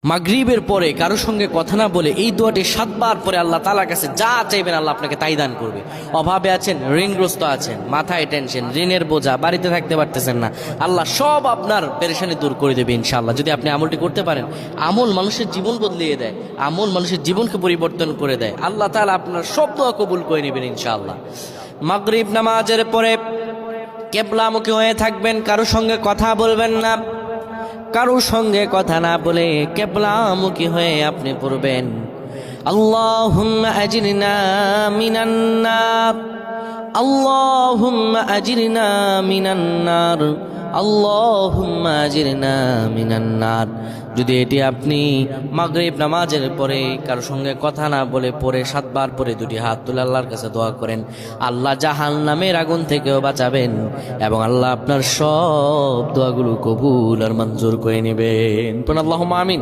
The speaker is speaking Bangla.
মাগরিবের পরে কারো সঙ্গে কথা না বলে এই দোয়াটি 7 বার পরে আল্লাহ তাআলার কাছে যা চাইবেন আল্লাহ আপনাকে তাই দান করবে। অভাবে আছেন, ঋণগ্রস্ত আছেন, মাথায় টেনশন, ঋণের বোঝা, বাড়িতে থাকতে পারতেছেন না, আল্লাহ সব আপনার পেরেশানি দূর করে দেবে ইনশাআল্লাহ, যদি আপনি আমলটি করতে পারেন। আমল মানুষের জীবন বদলিয়ে দেয়, আমল মানুষের জীবনকে পরিবর্তন করে দেয়। আল্লাহ তাআলা আপনার সব দোয়া কবুল করে নেবেন ইনশাআল্লাহ। মাগরিব নামাজের পরে কিবলামুখী হয়ে থাকবেন, কারো সঙ্গে কথা বলবেন না, কারো সঙ্গে কথা না বলে কিবলামুখী হয়ে আপনি পড়বেন আল্লাহুম্মা আজরিনা মিনান নার, আল্লাহুম্মা আজরিনা মিনান নার, আল্লাহুম্মা আজরিনা মিনান নার। যদি এটি আপনি মাগরিব নামাজের পরে কারো সঙ্গে কথা না বলে পড়ে 7 বার পরে দুটি হাত তুলে আল্লাহর কাছে দোয়া করেন, আল্লাহ জাহান্নামের আগুন থেকেও বাঁচাবেন এবং আল্লাহ আপনার সব দোয়াগুলো কবুল আর মঞ্জুর করে নেবেন। আল্লাহুম্মা আমিন।